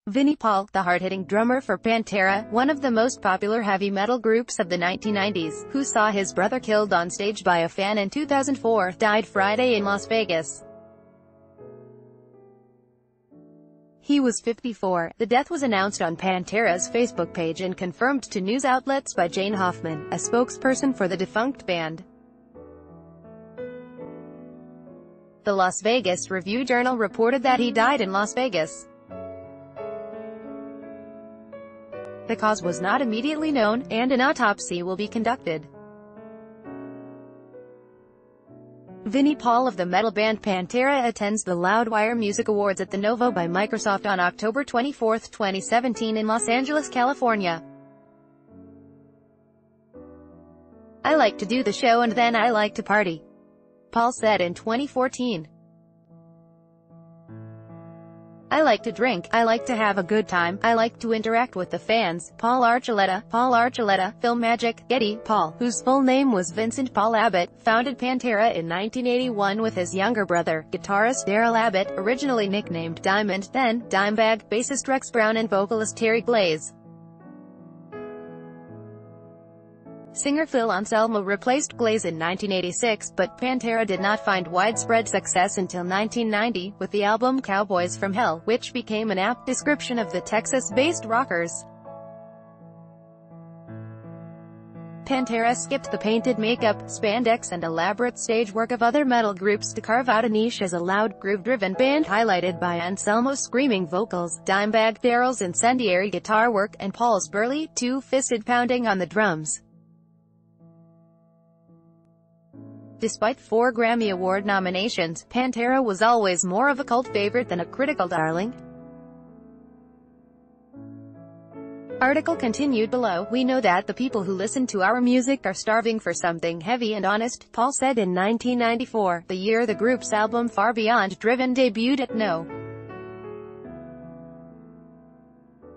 Vinnie Paul, the hard-hitting drummer for Pantera, one of the most popular heavy metal groups of the 1990s, who saw his brother killed on stage by a fan in 2004, died Friday in Las Vegas. He was 54. The death was announced on Pantera's Facebook page and confirmed to news outlets by Jane Hoffman, a spokesperson for the defunct band. The Las Vegas Review-Journal reported that he died in Las Vegas. The cause was not immediately known, and an autopsy will be conducted. Vinnie Paul of the metal band Pantera attends the Loudwire Music Awards at the Novo by Microsoft on October 24, 2017 in Los Angeles, California. "I like to do the show and then I like to party," Paul said in 2014. "I like to drink, I like to have a good time, I like to interact with the fans." Paul Archuleta, Film Magic, Getty. Paul, whose full name was Vincent Paul Abbott, founded Pantera in 1981 with his younger brother, guitarist Darrell Abbott, originally nicknamed Diamond, then Dimebag, bassist Rex Brown and vocalist Terry Glaze. Singer Phil Anselmo replaced Glaze in 1986, but Pantera did not find widespread success until 1990, with the album Cowboys from Hell, which became an apt description of the Texas-based rockers. Pantera skipped the painted makeup, spandex and elaborate stage work of other metal groups to carve out a niche as a loud, groove-driven band highlighted by Anselmo's screaming vocals, Dimebag Darrell's incendiary guitar work, and Paul's burly, two-fisted pounding on the drums. Despite 4 Grammy Award nominations, Pantera was always more of a cult favorite than a critical darling. Article continued below. "We know that the people who listen to our music are starving for something heavy and honest," Paul said in 1994, the year the group's album Far Beyond Driven debuted at No.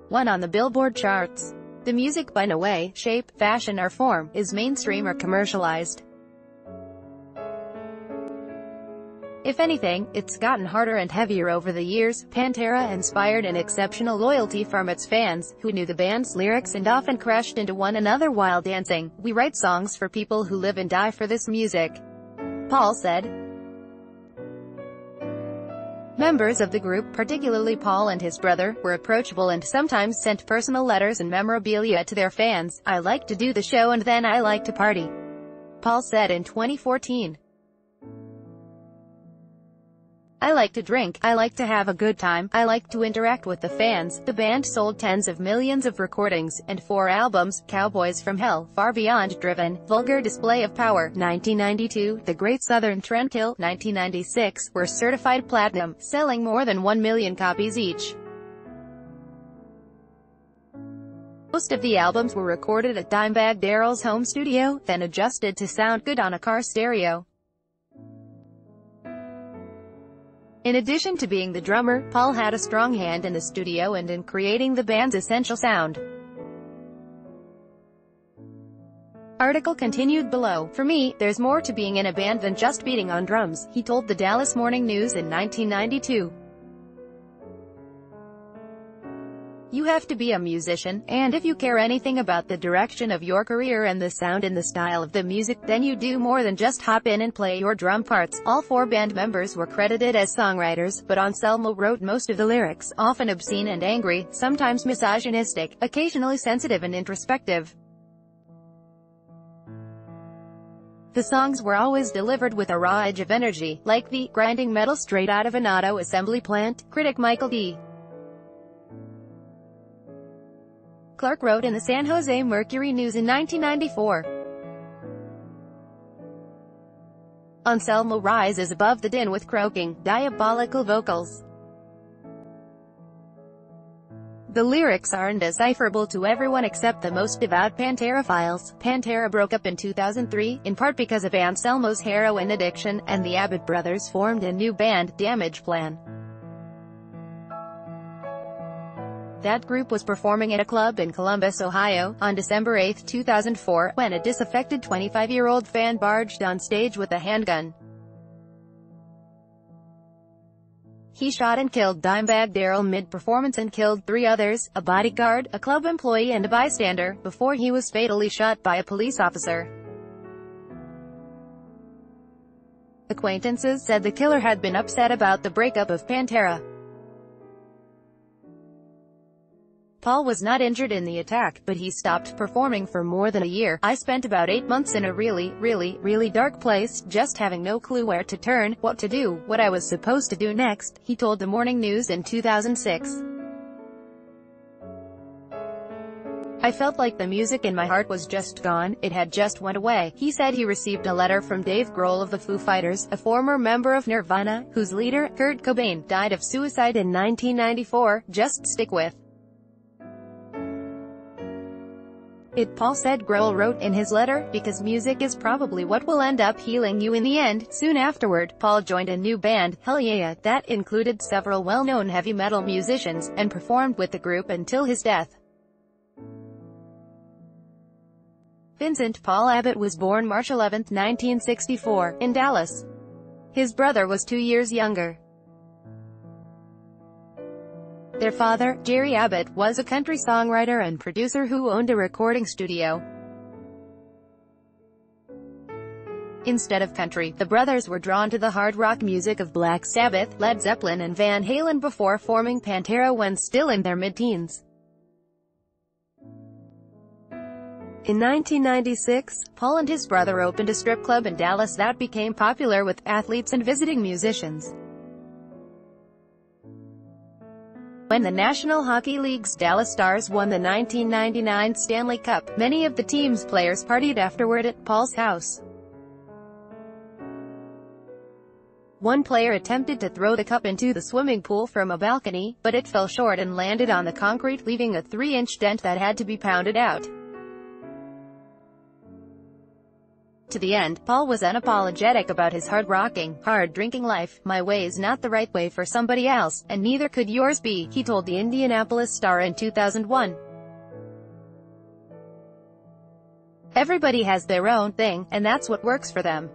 1 on the Billboard charts. "The music by no way, shape, fashion or form, is mainstream or commercialized. If anything, it's gotten harder and heavier over the years." Pantera inspired an exceptional loyalty from its fans, who knew the band's lyrics and often crashed into one another while dancing. "We write songs for people who live and die for this music," Paul said. Members of the group, particularly Paul and his brother, were approachable and sometimes sent personal letters and memorabilia to their fans. "I like to do the show and then I like to party," Paul said in 2014. "I like to drink, I like to have a good time, I like to interact with the fans." The band sold tens of millions of recordings, and 4 albums, Cowboys from Hell, Far Beyond Driven, Vulgar Display of Power, 1992, The Great Southern Trendkill, 1996, were certified platinum, selling more than 1 million copies each. Most of the albums were recorded at Dimebag Darrell's home studio, then adjusted to sound good on a car stereo. In addition to being the drummer, Paul had a strong hand in the studio and in creating the band's essential sound. Article continued below. "For me, there's more to being in a band than just beating on drums," he told the Dallas Morning News in 1992. "You have to be a musician, and if you care anything about the direction of your career and the sound and the style of the music, then you do more than just hop in and play your drum parts." All 4 band members were credited as songwriters, but Anselmo wrote most of the lyrics, often obscene and angry, sometimes misogynistic, occasionally sensitive and introspective. The songs were always delivered with a raw edge of energy, like the grinding metal straight out of an auto assembly plant. Critic Michael D. Clark wrote in the San Jose Mercury News in 1994. "Anselmo rises above the din with croaking, diabolical vocals. The lyrics are indecipherable to everyone except the most devout Panterophiles." Pantera broke up in 2003, in part because of Anselmo's heroin addiction, and the Abbott brothers formed a new band, Damage Plan. That group was performing at a club in Columbus, Ohio, on December 8, 2004, when a disaffected 25-year-old fan barged on stage with a handgun. he shot and killed Dimebag Darrell mid-performance and killed 3 others, a bodyguard, a club employee and a bystander, before he was fatally shot by a police officer. Acquaintances said the killer had been upset about the breakup of Pantera. Paul was not injured in the attack, but he stopped performing for more than a year. "I spent about 8 months in a really dark place, just having no clue where to turn, what to do, what I was supposed to do next," he told the Morning News in 2006. "I felt like the music in my heart was just gone, it had just went away." He said he received a letter from Dave Grohl of the Foo Fighters, a former member of Nirvana, whose leader, Kurt Cobain, died of suicide in 1994, "Just stick with it," Paul said. Grohl wrote in his letter, "Because music is probably what will end up healing you in the end." Soon afterward, Paul joined a new band, Hell Yeah, that included several well-known heavy metal musicians, and performed with the group until his death. Vincent Paul Abbott was born March 11, 1964, in Dallas. His brother was 2 years younger. Their father, Jerry Abbott, was a country songwriter and producer who owned a recording studio. Instead of country, the brothers were drawn to the hard rock music of Black Sabbath, Led Zeppelin and Van Halen before forming Pantera when still in their mid-teens. In 1996, Paul and his brother opened a strip club in Dallas that became popular with athletes and visiting musicians. When the National Hockey League's Dallas Stars won the 1999 Stanley Cup, many of the team's players partied afterward at Paul's house. One player attempted to throw the cup into the swimming pool from a balcony, but it fell short and landed on the concrete, leaving a 3-inch dent that had to be pounded out. To the end, Paul was unapologetic about his hard-rocking, hard-drinking life. "My way's not the right way for somebody else, and neither could yours be," he told the Indianapolis Star in 2001. "Everybody has their own thing, and that's what works for them.